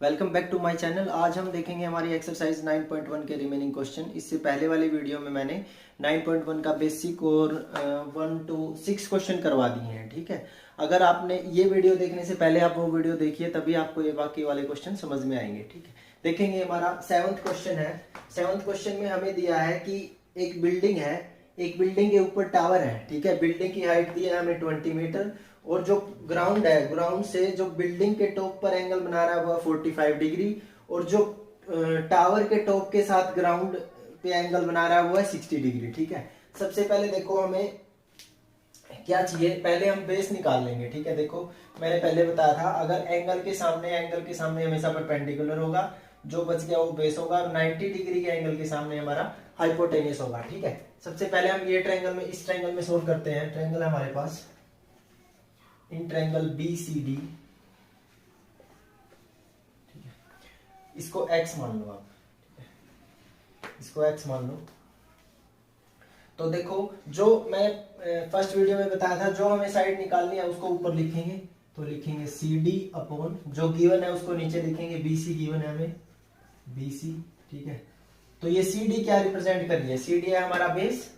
Welcome back to my channel. आज हम देखेंगे हमारी एक्सरसाइज 9.1 के रिमेनिंग क्वेश्चन। इससे पहले वाली वीडियो में मैंने 9.1 का बेसिक और 1 to 6 क्वेश्चन करवा दिए हैं। ठीक है, अगर आपने ये वीडियो देखने से पहले आप वो वीडियो देखिए, तभी आपको ये बाकी वाले क्वेश्चन समझ में आएंगे। ठीक है, देखेंगे हमारा 7th क्वेश्चन है। 7th क्वेश्चन में हमें दिया है कि एक बिल्डिंग है, एक बिल्डिंग के ऊपर टावर है। ठीक है, बिल्डिंग की हाइट दी है हमें 20 मीटर और जो ग्राउंड है, ग्राउंड से जो बिल्डिंग के टॉप पर एंगल बना रहा है वो 45 डिग्री और जो टावर के टॉप के साथ ग्राउंड पे एंगल बना रहा है वो है 60 डिग्री। ठीक है, सबसे पहले देखो हमें क्या चाहिए, पहले हम बेस निकाल लेंगे। ठीक है, देखो मैंने पहले बताया था अगर एंगल के सामने हमेशा परपेंडिकुलर होगा, जो बच गया वो बेस होगा और 90 डिग्री के एंगल के सामने हमारा हाइपोटेन्यूस होगा। ठीक है, सबसे पहले हम ये ट्रायंगल में इस ट्रायंगल में सोल्व करते हैं। ट्रायंगल है हमारे पास इन ट्रायंगल BCD। ठीक है, इसको x मान लो आप। ठीक है, इसको x मान लो। तो देखो जो मैं फर्स्ट वीडियो में बताया था, जो हमें साइड निकालनी है उसको ऊपर लिखेंगे, तो लिखेंगे CD अपॉन जो गिवन है उसको नीचे लिखेंगे, BC गिवन है हमें BC। ठीक है, तो ये CD क्या रिप्रेजेंट कर रही है? CD है हमारा बेस,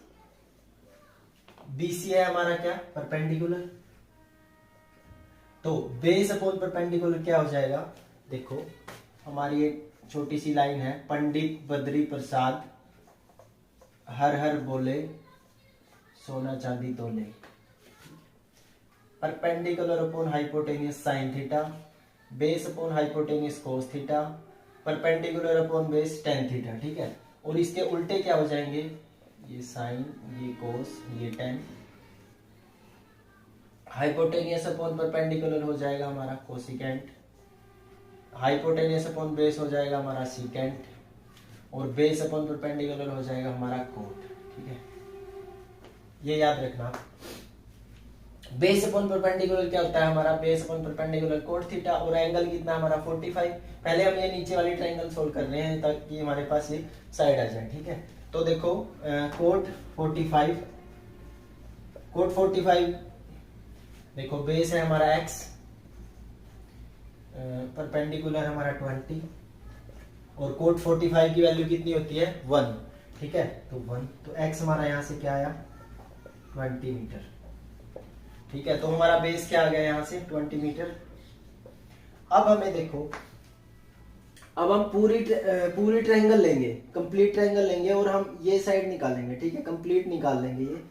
BC है हमारा क्या, परपेंडिकुलर। तो बेस अपॉन परपेंडिकुलर क्या हो जाएगा? देखो हमारी एक छोटी सी लाइन है, पंडित बद्री प्रसाद हर हर बोले सोना चांदी तोले। Perpendicular upon hypotenuse sine theta, base upon hypotenuse cos theta, perpendicular upon base tan theta. ठीक है, और इसके उल्टे क्या हो जाएंगे? ये साइन, ये कोस, ये टेन। हाइपोटेनियस अपॉन परपेंडिकुलर हो जाएगा हमारा कोसिकेंट, हाइपोटेनियस अपॉन बेस हो जाएगा हमारा सीकेंट और बेस अपॉन परपेंडिकुलर हो जाएगा हमारा कोट। ठीक है, ये याद रखना। बेस अपॉन परपेंडिकुलर क्या होता है हमारा? Base upon perpendicular cot theta और एंगल कितना हमारा 45। पहले हम ये नीचे वाली ट्रायंगल सोल्व कर रहे हैं ताकि हमारे पास ये साइड आ जाए। ठीक है, तो देखो कोट 45, कोट 45 देखो बेस है हमारा x, परपेंडिकुलर हमारा 20 और कोट 45 की वैल्यू कितनी होती है? 1। ठीक है, तो 1, तो x हमारा यहां से क्या आया? 20 मीटर। ठीक है, तो हमारा बेस क्या आ गया यहां से? 20 मीटर। अब हमें देखो, अब हम पूरी ट्रायंगल लेंगे, कंप्लीट ट्रायंगल लेंगे और हम ये साइड निकालेंगे। ठीक है, कंप्लीट निकाल लेंगे ये,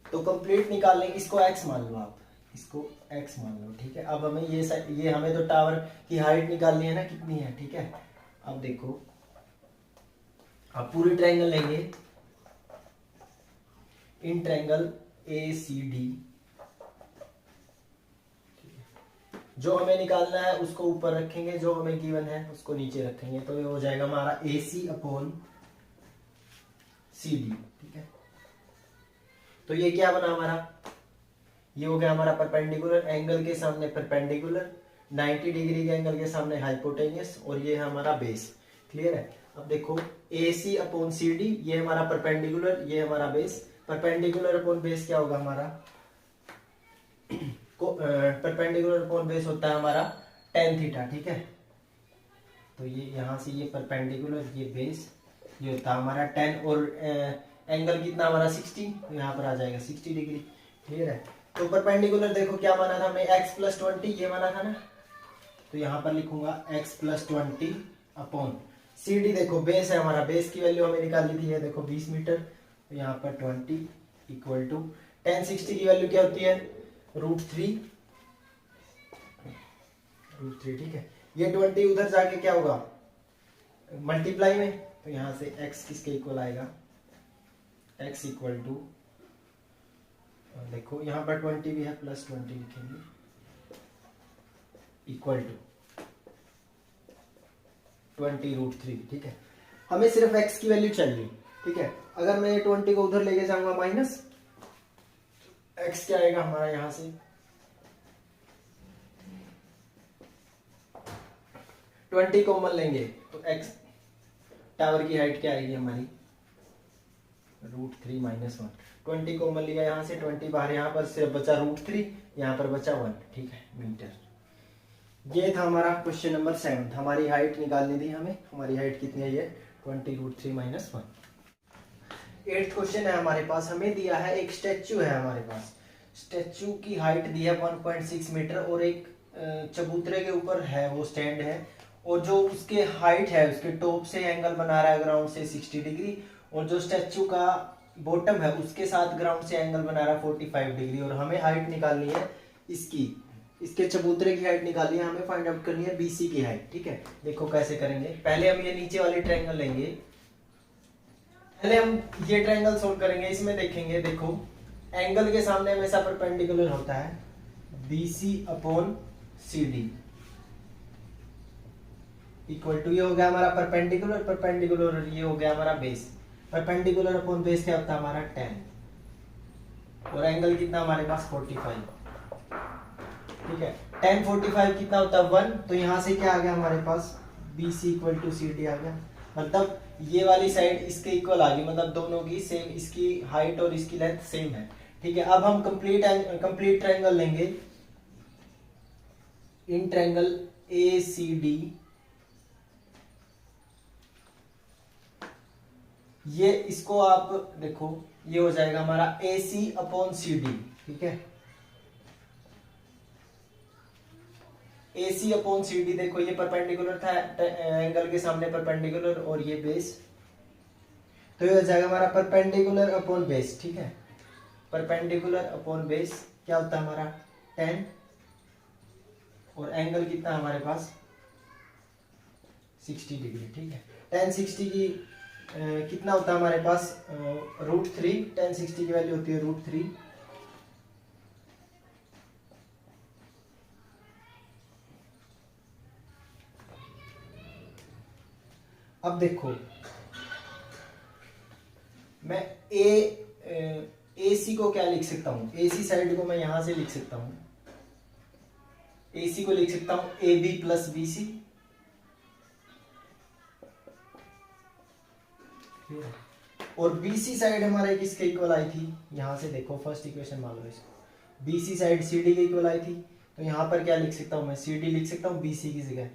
तो कंप्लीट निकाल लेंगे। इसको x मान लो आप, इसको x मान लो। ठीक है, अब हमें ये हमें तो टावर की हाइट निकालनी है ना, कितनी है। ठीक है, अब देखो अब पूरी ट्रायंगल लेंगे, इन ट्रायंगल ACD। जो हमें निकालना है उसको ऊपर रखेंगे, जो हमें गिवन है उसको नीचे रखेंगे, तो ये हो जाएगा हमारा AC अपॉन CD। ठीक है, तो ये क्या बना हमारा? ये हो गया हमारा परपेंडिकुलर, एंगल के सामने परपेंडिकुलर, 90 डिग्री के एंगल के सामने हाइपोटेन्यूस और ये है हमारा बेस। क्लियर है? अब देखो AC अपॉन CD, ये हमारा परपेंडिकुलर, ये हमारा बेस। परपेंडिकुलर अपॉन बेस क्या होगा हमारा? परपेंडिकुलर अपॉन बेस होता है हमारा tan थीटा। ठीक है, तो ये यहां से ये परपेंडिकुलर, ये बेस, ये होता है हमारा tan और एंगल कितना हमारा 60, तो यहाँ पर आ जाएगा 60 डिग्री। क्लियर है? तो परपेंडिकुलर देखो क्या माना था हमें? x प्लस 20 ये माना था ना, तो यहाँ पर लिखूंगा x प्लस 20 अपॉन CD। देखो बेस है हमारा, बेस की वैल्यू हमें निकाली थी है देखो 20 मीटर, तो यहाँ पर 20 इक्वल टू tan 60 की वैल्यू क्या होती है? √3। ठीक है, ये 20 उधर जाके क्या होगा? मल्टीप्लाई में, तो यहाँ से x किसके इक्वल आएगा? x इक्वल टू, देखो यहाँ पर 20 भी है, प्लस 20 लिखेंगे, इक्वल टू 20√3। ठीक है, हमें सिर्फ x की वैल्यू चाहिए। ठीक है, अगर मैं 20 को उधर लेके जाऊंगा माइनस, x क्या आएगा हमारा? यहां से 20 कॉमन लेंगे तो x टावर की हाइट क्या आएगी हमारी? √3 माइनस 1। 20 कॉमन लिया यहाँ से, 20 बाहर, यहाँ पर सिर्फ बचा √3, यहाँ पर बचा 1। ठीक है, मीटर। ये था हमारा क्वेश्चन नंबर 7। हमारी हाइट निकालनी थी हमें। हमारी हाइट कितनी है? ये 20√3 - 1। 8th क्वेश्चन है हमारे पास। हमें दिया है एक स्टैचू है हमारे पास। स्टैचू की हाइट दी है 1.6 मीटर और एक चबूतरे के ऊपर है, वो स्टैंड है, और जो उसके हाइट है उसके टॉप से एंगल बना रहा है ग्राउंड से 60 डिग्री, और जो स्टैचू का बॉटम है उसके साथ ग्राउंड से एंगल बना रहा है 45 डिग्री। और हमें हाइट निकालनी है इसकी, इसके चबूतरे की हाइट निकालनी है, हमें फाइंड आउट करनी है बीसी की हाइट। ठीक है, देखो कैसे करेंगे। पहले हम ये नीचे वाली ट्रायंगल लेंगे। पहले हम ये ट्रायंगल सोल्व करेंगे। इसमें देखेंगे, देखो एंगल के सामने हमेशा परपेंडिकुलर होता है BC upon CD equal to, ये हो गया हमारा परपेंडिकुलर, परपेंडिकुलर ये हो गया हमारा बेस। परपेंडिकुलर अपॉन बेस क्या होता है हमारा 10, और एंगल कितना हमारे पास 45। ठीक है, 10 45 कितना होता है 1, तो यहाँ से क्या आ गया हमारे पास BC इक्वल टू CD आ गया। मतलब ये वाली साइड इसके इक्वल आ गई, मतलब दोनों की सेम, इसकी हाइट और इसकी लेंथ सेम है। ठीक है, अब हम कंप्लीट ट्रायंगल लेंगे। इन ट्रायंगल ACD, ये इसको आप देखो, ये हो जाएगा हमारा AC अपॉन CD। ठीक है, AC अपॉन CD, देखो ये परपेंडिकुलर था एंगल के सामने परपेंडिकुलर, और ये बेस, तो ये हो जाएगा हमारा परपेंडिकुलर अपॉन बेस। ठीक है, परपेंडिकुलर अपॉन बेस क्या होता है हमारा 10, और एंगल कितना हमारे पास 60 डिग्री। ठीक है, 10 60 की कितना होता है हमारे पास √3। 10 60 की वैल्यू होती है √3। अब देखो मैं AC को क्या लिख सकता हूँ, AC साइड को मैं यहां से लिख सकता हूँ, AC को लिख सकता हूँ AB प्लस BC। और BC साइड हमारे किसके इक्वल आई थी, यहां से देखो फर्स्ट इक्वेशन मान लो इसको, BC साइड CD के इक्वल आई थी, तो यहां पर क्या लिख सकता हूं मैं, CD लिख सकता हूं BC की जगह।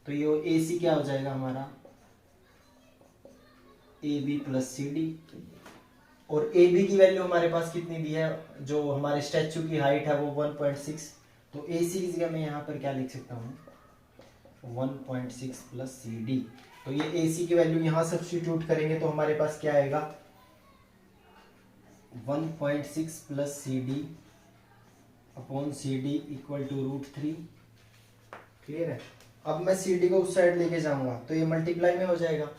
तो ये AC क्या हो जाएगा हमारा AB प्लस CD। और AB की वैल्यू हमारे पास कितनी दी है, जो हमारे स्टैचू की हाइट है वो 1.6, तो AC की जगह मैं यहाँ पर क्या लिख सकता हूँ 1.6 प्लस CD। तो ये AC की वैल्यू यहाँ सब्स्टिट्यूट करेंगे तो हमारे पास क्या आएगा 1.6 plus CD upon CD equal to √3। Clear है। अब मैं CD को उस साइड लेके जाऊंगा तो ये मल्टीप्लाई में हो जाएगा।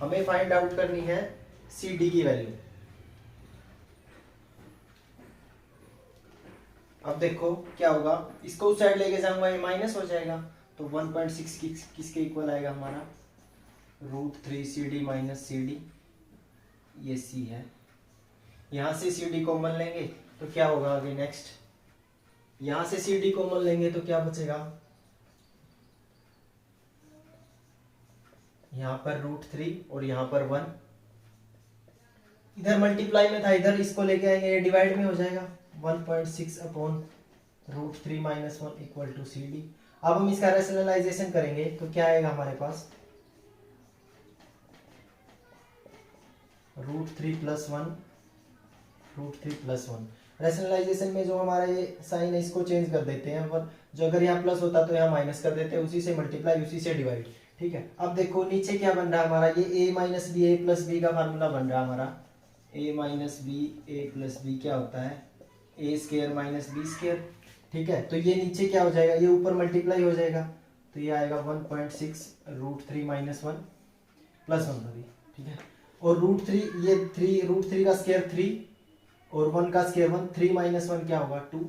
हमें फाइंड आउट करनी है CD की वैल्यू। अब देखो क्या होगा, इसको उस साइड लेके जाऊंगा ये माइनस हो जाएगा, तो 1.6 किसके इक्वल आएगा हमारा √3 CD माइनस CD, ये C है। यहां से CD कॉमन लेंगे तो क्या होगा आगे नेक्स्ट, यहां से CD कॉमन लेंगे तो क्या बचेगा, यहां पर √3 और यहां पर 1, इधर मल्टीप्लाई में था, इधर इसको लेके आएंगे ये डिवाइड में हो जाएगा 1.6 upon √3 minus 1 equal to CD। अब हम इसका रैशनलाइजेशन करेंगे तो क्या आएगा हमारे पास √3 प्लस 1, √3 प्लस 1। रैशनलाइजेशन में जो हमारा ये साइन है इसको चेंज कर देते हैं, जो अगर यहाँ प्लस होता तो यहाँ माइनस कर देते हैं, उसी से मल्टीप्लाई उसी से डिवाइड। ठीक है, अब देखो नीचे क्या बन रहा है हमारा, ये a minus B A plus B का फार्मूला बन रहा है हमारा, a minus B A plus B क्या होता है A square minus B square. ठीक है, तो ये नीचे क्या हो जाएगा, ये ऊपर मल्टीप्लाई हो जाएगा, तो ये आएगा 1.6 √3 माइनस 1 प्लस 1 होगी। ठीक है, और √3 ये 3 √3 का स्क्वायर 3 और 1 का स्क्वायर 1, 3 माइनस 1 क्या होगा 2,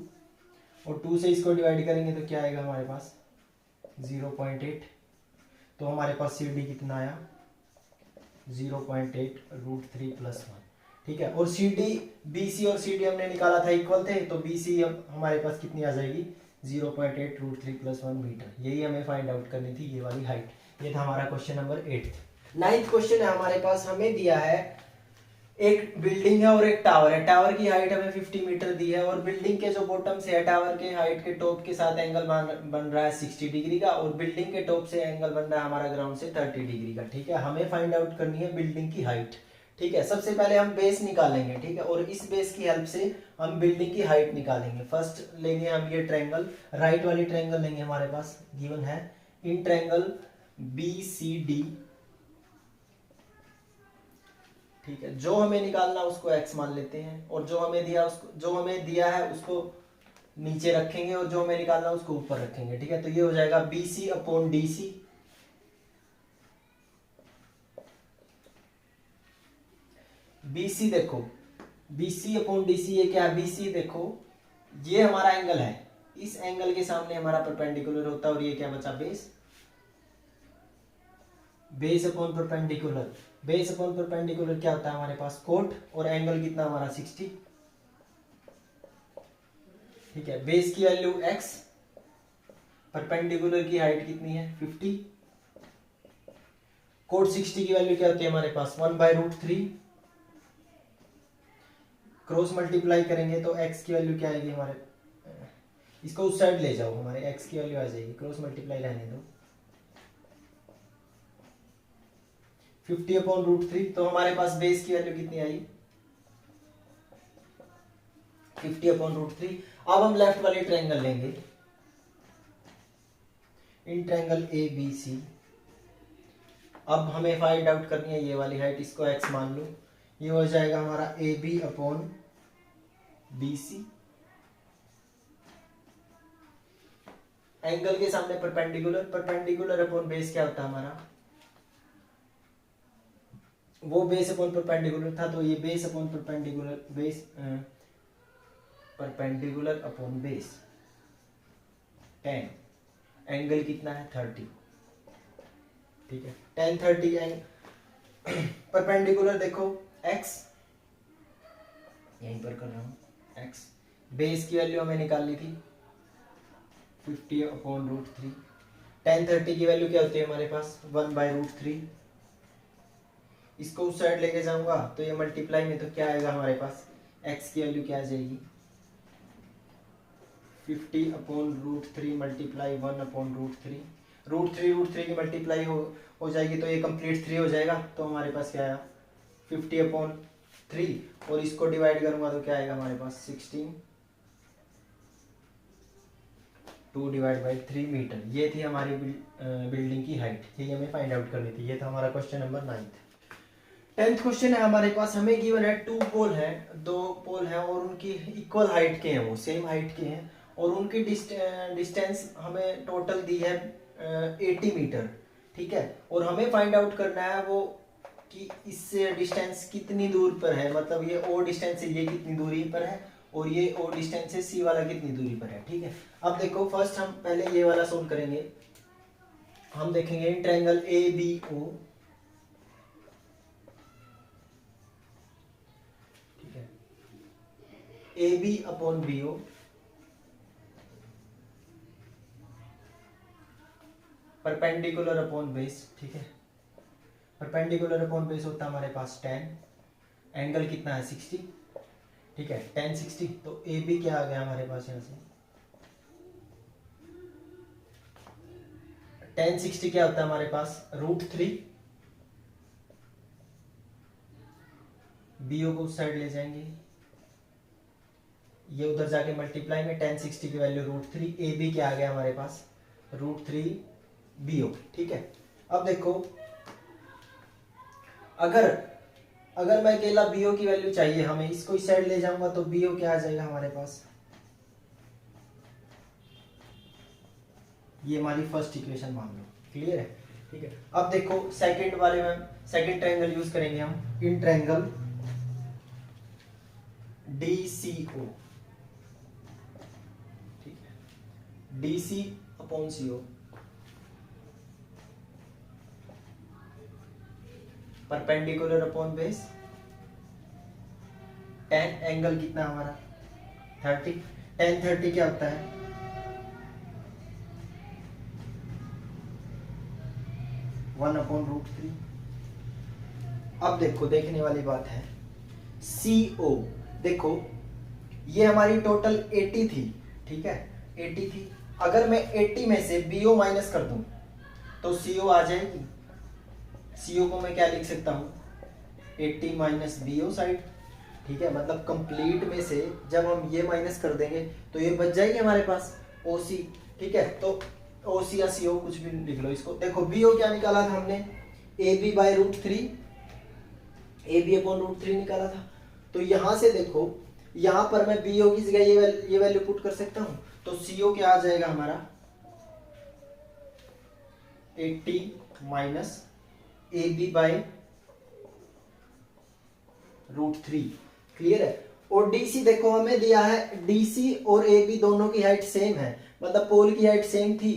और 2 से इसको डिवाइड करेंगे तो क्या आएगा हमारे पास 0.8। तो हमारे पास CD कितना आया 0.8 √3 प्लस 1। ठीक है, और CD BC और CD हमने निकाला था इक्वल थे, तो BC हमारे पास कितनी आ जाएगी 0.8 √3 प्लस 1 मीटर। यही हमें फाइंड आउट करनी थी, ये वाली हाइट। ये था हमारा क्वेश्चन नंबर 8। 9th क्वेश्चन है हमारे पास, हमें दिया है एक बिल्डिंग है और एक टावर है। टावर की हाइट हमें 50 मीटर दी है और बिल्डिंग के जो बॉटम से है टावर के हाइट के टॉप के साथ एंगल बन रहा है 60 डिग्री का, और बिल्डिंग के टॉप से एंगल बन रहा है हमारा ग्राउंड से 30 डिग्री का। ठीक है, हमें फाइंड आउट करनी है बिल्डिंग की हाइट। ठीक है, सबसे पहले हम बेस निकालेंगे। ठीक है, और इस बेस की हेल्प से हम बिल्डिंग की हाइट निकालेंगे। फर्स्ट लेंगे हम ये ट्रायंगल, राइट वाली ट्रायंगल लेंगे, हमारे पास गिवन है इन ट्रायंगल BCD। ठीक है, जो हमें निकालना उसको x मान लेते हैं, और जो हमें दिया है उसको नीचे रखेंगे, और जो हमें निकालना उसको ऊपर रखेंगे। ठीक है, तो ये हो जाएगा BC अपॉन DC। BC देखो, BC अपॉन DC ये क्या है? BC देखो, ये हमारा एंगल है, इस एंगल के सामने हमारा परपेंडिकुलर होता है, और ये क्या बचा? Base. Base upon perpendicular, base upon perpendicular क्या होता है हमारे पास? कोट, और एंगल कितना हमारा? 60। ठीक है, बेस की वैल्यू x, परपेंडिकुलर की हाइट कितनी है? 50। कोट 60 की वैल्यू क्या होती है हमारे पास? 1/√3। क्रॉस मल्टीप्लाई करेंगे तो x की वैल्यू क्या आएगी हमारे? इसको उस साइड ले जाओ, हमारे x की वैल्यू आ जाएगी, क्रॉस मल्टीप्लाई रहने दो। 50/√3, तो हमारे पास बेस की वैल्यू कितनी आई? 50/√3। अब हम लेफ्ट वाली ट्रायंगल लेंगे, इन ट्रायंगल ABC। अब हमें फाइंड आउट करनी है ये वाली हाइट, इसको x मान लो, ये हो जाएगा हमारा AB अपॉन BC। एंगल के सामने परपेंडिकुलर, परपेंडिकुलर अपॉन बेस क्या होता है हमारा? वो बेस अपॉन परपेंडिकुलर था, तो ये base upon perpendicular, base perpendicular upon base 10, angle कितना है? 30। ठीक है, 10 30 एंगल परपेंडिकुलर देखो x, यहीं पर कर रहा हूं x। बेस की वैल्यू हमें निकालनी थी 50/√3। 10 30 की वैल्यू क्या होती है हमारे पास? 1/√3। इसको उस साइड लेके जाऊंगा तो ये मल्टीप्लाई में, तो क्या आएगा हमारे पास? x की वैल्यू क्या आ जाएगी? 50/√3 मल्टीप्लाई 1/√3। √3 की मल्टीप्लाई हो जाएगी तो ये कंप्लीट 3 हो जाएगा, तो हमारे पास क्या आया? 50/3, और इसको डिवाइड करूंगा तो क्या आएगा हमारे पास? 16, 2/3 मीटर। ये थी हमारी बिल्डिंग की हाइट। ये हमें फाइंड आउट करनी थी। ये था हमारा क्वेश्चन नंबर 9। 10th क्वेश्चन है हमारे पास, हमें गिवन है 2 पोल है, 2 पोल है और उनकी इक्वल हाइट के हैं, वो सेम हाइट के हैं, और उनकी डिस्टेंस हमें टोटल दी है 80 मीटर। ठीक है, और हमें फाइंड आउट करना है वो कि इससे डिस्टेंस कितनी दूर पर है, मतलब ये ओ डिस्टेंस से ये कितनी दूरी पर है, और ये ओ डिस्टेंस से सी वाला कितनी दूरी पर है। ठीक है, अब देखो फर्स्ट हम पहले ये वाला सोल्व करेंगे। हम देखेंगे इन ट्रायंगल ABO। ठीक है, AB upon BO, perpendicular upon base. ठीक है, परपेंडिकुलर अपॉन बेस होता है हमारे पास 10, एंगल कितना है? 60। ठीक है, 10 60, तो AB क्या आ गया हमारे पास? यहाँ से 10 60 क्या होता है हमारे पास? √3। BO को उस साइड ले जाएंगे, ये उधर जाके मल्टीप्लाई में 10 60 की वैल्यू √3, AB क्या आ गया हमारे पास? √3 BO। ठीक है, अब देखो अगर मैं अकेला BO की वैल्यू चाहिए हमें, इसको इस साइड ले जाऊंगा तो BO क्या आ जाएगा हमारे पास? ये हमारी फर्स्ट इक्वेशन मान लो। क्लियर है? ठीक है, अब देखो सेकंड वाले में सेकंड ट्रायंगल यूज करेंगे हम, इन ट्रायंगल DCO। ठीक है, DC upon CO, perpendicular upon base 10, angle कितना हमारा? 30। 10 30 क्या होता है? 1/√3। अब देखो देखने वाली बात है, CO। देखो ये हमारी टोटल 80 थी, ठीक है 80 थी। अगर मैं 80 में से BO माइनस कर दूं तो CO आ जाएगी। CO को मैं क्या लिख सकता हूं, 80 माइनस BO साइड, ठीक है। मतलब कंप्लीट में से जब हम ये माइनस कर देंगे तो ये बच जाएगी हमारे पास OC, ठीक है। तो OC या CO कुछ भी लिख लो इसको। देखो BO क्या निकाला था हमने, AB बाई √3, AB अपॉन √3 निकाला था। तो यहां से देखो यहां पर मैं BO की जगह ये वैल्यू पुट कर सकता हूं। तो CO क्या आ जाएगा हमारा 80 माइनस AB बाई √3। क्लियर है। और DC देखो हमें दिया है, DC और AB दोनों की हाइट सेम है, मतलब पोल की हाइट सेम थी।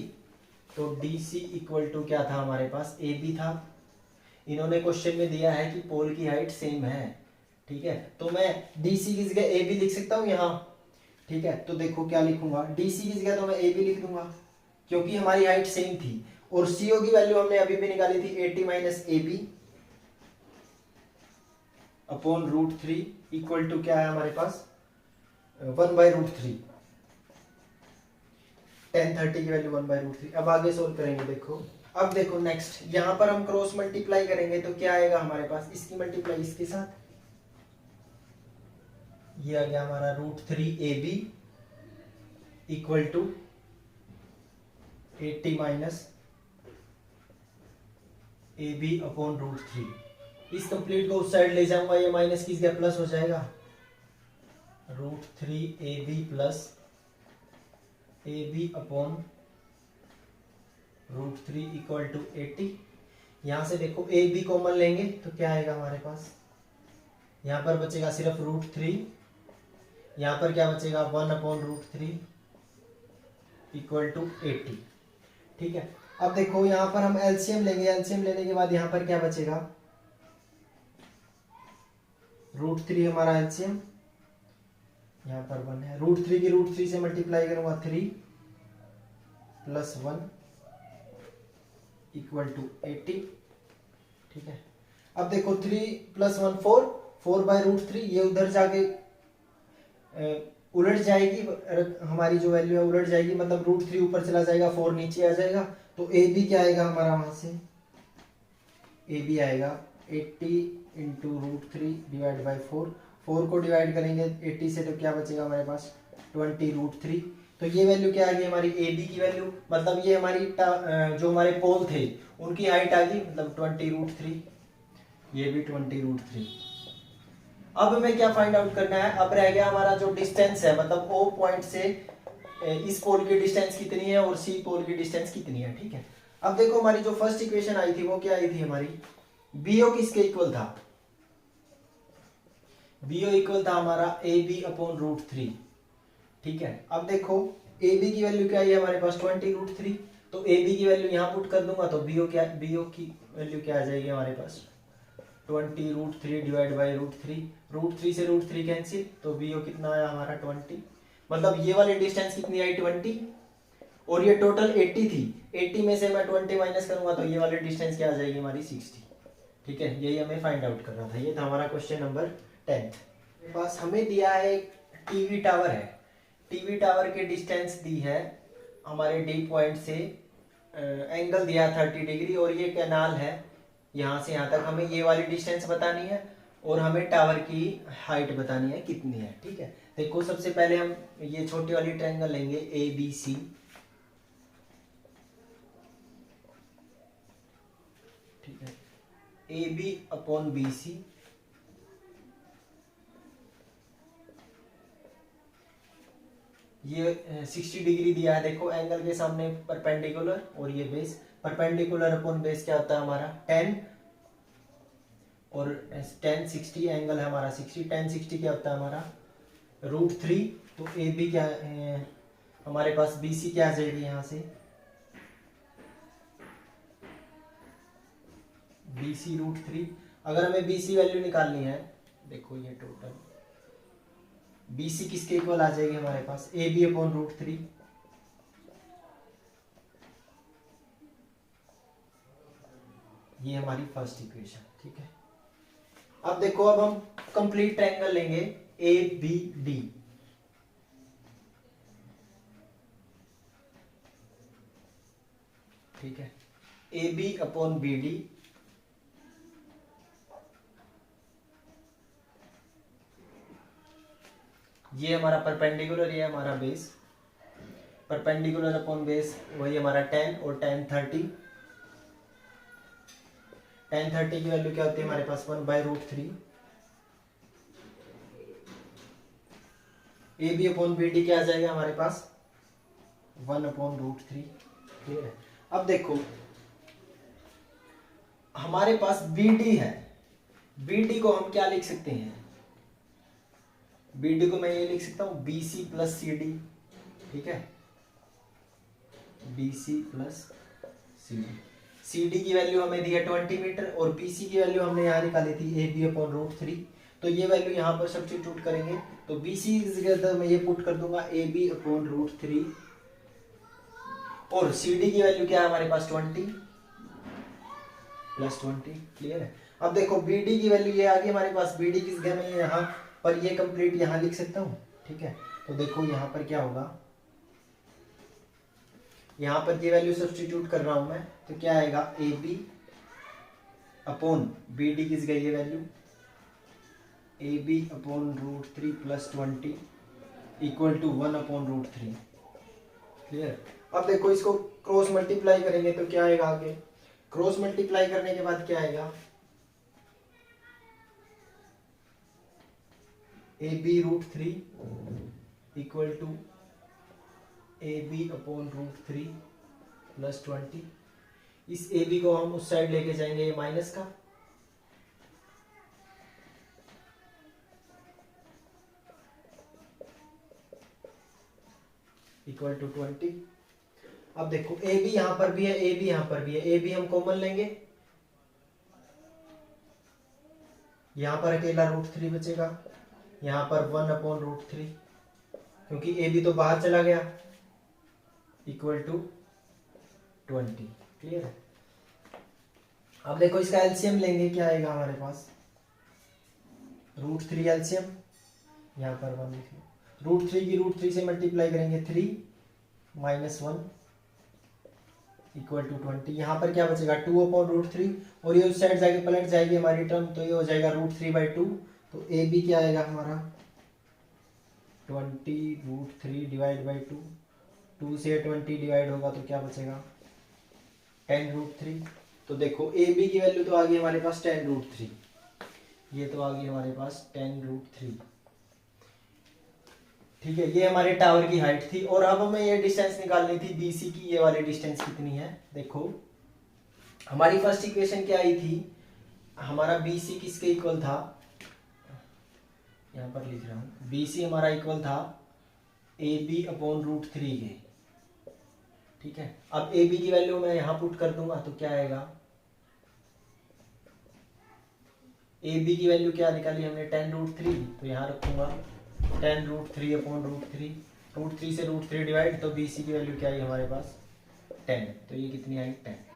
तो DC इक्वल टू क्या था हमारे पास, AB था। इन्होंने क्वेश्चन में दिया है कि पोल की हाइट सेम है, ठीक है। तो मैं DC की जगह AB लिख सकता हूं यहां, ठीक है। तो देखो क्या लिखूंगा, DC की जगह तो मैं AB लिख दूंगा क्योंकि हमारी हाइट सेम थी। और CO की वैल्यू हमने अभी भी निकाली थी 80 minus AB upon √3 equal to क्या है हमारे पास 1/√3। 1030 की वैल्यू 1/√3। अब आगे सोल्व करेंगे। देखो अब देखो नेक्स्ट यहां पर हम क्रॉस मल्टीप्लाई करेंगे तो क्या आएगा हमारे पास, इसकी मल्टीप्लाई इसके साथ, ये आ गया हमारा √3AB equal to 80 minus AB upon √3। इस कंप्लीट को उस साइड ले जाऊंगा, ये माइनस की जगह प्लस हो जाएगा, √3AB plus AB upon √3 equal to 80। यहां से देखो AB कॉमन लेंगे तो क्या आएगा हमारे पास, यहां पर बचेगा सिर्फ √3, यहां पर क्या बचेगा 1 अपॉन √3 इक्वल टू 80, ठीक है। अब देखो यहां पर हम एलसीएम लेंगे, एलसीएम लेने के बाद यहां पर क्या बचेगा, √3 हमारा एलसीएम, यहां पर 1 है, √3 की √3 से मल्टीप्लाई करूंगा 3 प्लस 1 इक्वल टू 80, ठीक है। अब देखो 3 प्लस 1 4, 4/√3, ये उधर जाके उलट जाएगी, हमारी जो वैल्यू है उलट जाएगी, मतलब √3 ऊपर चला जाएगा 4 नीचे आ जाएगा। तो AB क्या आएगा हमारा, वहां से AB आएगा 80 इंटू √3 डिवाइड बाई 4, 4 को डिवाइड करेंगे 80 से तो क्या बचेगा हमारे पास 20 √3। तो ये वैल्यू क्या आ गई हमारी AB की वैल्यू, मतलब ये हमारी जो हमारे पोल थे उनकी हाइट आ गई, मतलब 20 √3, ये भी 20 √3। अब हमें क्या फाइंड आउट करना है, अब रह गया हमारा जो डिस्टेंस है, मतलब O पॉइंट से इस पोल की डिस्टेंस कितनी है और C पोल की डिस्टेंस कितनी है, ठीक है। अब देखो हमारी जो फर्स्ट इक्वेशन आई थी वो क्या आई थी हमारी, BO किसके इक्वल था, BO इक्वल था हमारा AB अपॉन √3, ठीक है। अब देखो AB की वैल्यू क्या है हमारे पास 20 √3, तो AB की वैल्यू यहां पुट कर दूंगा तो BO की वैल्यू क्या आ जाएगी हमारे पास 20 √3 डिवाइड बाई √3, √3 से √3 कैंसिल, तो BO कितना आया हमारा 20, मतलब ये वाली डिस्टेंस कितनी आई 20, और ये टोटल 80 थी, 80 में से मैं 20 माइनस करूंगा तो ये वाली डिस्टेंस क्या आ जाएगी हमारी 60, ठीक है। यही हमें फाइंड आउट करना था, ये था हमारा क्वेश्चन नंबर 10। बस हमें दिया है एक टीवी टावर है, टीवी टावर की डिस्टेंस दी है हमारे डी पॉइंट से, एंगल दिया 30 डिग्री, और ये कैनाल है यहाँ से यहाँ तक, हमें ये वाली डिस्टेंस बतानी है और हमें टावर की हाइट बतानी है कितनी है, ठीक है। देखो सबसे पहले हम ये छोटी वाली ट्रायंगल लेंगे ABC, ठीक है, AB अपॉन BC, ये 60 डिग्री दिया है, देखो एंगल के सामने परपेंडिकुलर, और ये बेस, परपेंडिकुलर अपॉन बेस क्या होता है हमारा 10, और 10 60 एंगल है हमारा 60, 10 60 क्या होता है हमारा √3। तो AB क्या हमारे पास BC क्या आ जाएगी यहाँ से, BC √3। अगर हमें BC वैल्यू निकालनी है, देखो ये टोटल BC किसके इक्वल आ जाएगी हमारे पास AB अपॉन √3, ये हमारी फर्स्ट इक्वेशन, ठीक है। अब देखो अब हम कंप्लीट ट्रायंगल लेंगे ए बी डी, ठीक है, A B upon B D, ये हमारा परपेंडिकुलर, ये हमारा बेस, परपेंडिकुलर अपॉन बेस वही हमारा 10 और tan 30, tan 30 की वैल्यू क्या होती है हमारे पास 1/√3, A B upon B D क्या आ जाएगा हमारे पास 1/√3, क्लियर है। अब देखो हमारे पास बी डी है, बी डी को हम क्या लिख सकते हैं, बी डी को मैं ये लिख सकता हूं B C plus C D, ठीक है, B C plus C D, C D की वैल्यू हमें दी है 20 मीटर और बी सी की वैल्यू हमने यहाँ निकाली थी ए बी अपॉन √3, तो ये वैल्यू यहाँ पर सब्स्टिट्यूट करेंगे, तो बी सी की जगह मैं ये पुट कर दूंगा ए बी अपॉन √3 और सी डी की वैल्यू क्या है हमारे पास 20 प्लस 20, क्लियर है। अब देखो बी डी की वैल्यू ये आ गई हमारे पास, बी डी की जगह मैं यहाँ पर ये कंप्लीट यहाँ लिख सकता हूँ, ठीक है, तो देखो यहाँ पर क्या होगा, यहाँ पर ये वैल्यू सब्स्टिट्यूट कर रहा हूं मैं, तो क्या आएगा A B upon B D की जगह ये value A B upon √3 plus 20 equal to 1/√3, clear. अब देखो इसको क्रॉस मल्टीप्लाई करेंगे तो क्या आएगा आगे, क्रॉस मल्टीप्लाई करने के बाद क्या आएगा A B √3 equal to A B upon √3 plus 20, इस ए बी को हम उस साइड लेके जाएंगे ये माइनस का, इक्वल टू 20। अब देखो ए बी यहां पर भी है, ए बी यहां पर भी है, ए बी हम कॉमन लेंगे, यहां पर अकेला √3 बचेगा, यहां पर 1/√3 क्योंकि ए बी तो बाहर चला गया, इक्वल टू 20, क्लियर है। अब देखो इसका एलसीएम लेंगे, क्या आएगा हमारे पास √3 एलसीएम, यहां पर 1 लिख लो, √3 की √3 से मल्टीप्लाई करेंगे 3 माइनस 1 इक्वल टू 20, यहाँ पर क्या बचेगा 2/√3 और ये उस साइड जाके पलट जाएगी हमारी टर्म, तो ये हो जाएगा √3/2, तो ए बी क्या आएगा हमारा 20√3 डिवाइड बाई 2, 2 से 20 डिवाइड होगा तो क्या बचेगा 10√3, तो देखो ए बी की वैल्यू तो आ गई हमारे पास 10√3, ये तो आ गई हमारे पास 10√3, ठीक है, ये हमारे टावर की हाइट थी। और अब हमें ये डिस्टेंस निकालनी थी बीसी की, ये वाली डिस्टेंस कितनी है, देखो हमारी फर्स्ट इक्वेशन क्या आई थी, हमारा बीसी किसके इक्वल था, यहां पर लिख रहा हूं, बीसी हमारा इक्वल था ए बी अपॉन √3 के, ठीक है। अब ए बी की वैल्यू मैं यहां पुट कर दूंगा तो क्या आएगा, ए बी की वैल्यू क्या निकाली हमने 10√3, तो यहां रखूंगा 10√3 अपॉन √3 से √3 डिवाइड, तो बी सी की वैल्यू क्या आई हमारे पास 10, तो ये कितनी आई 10।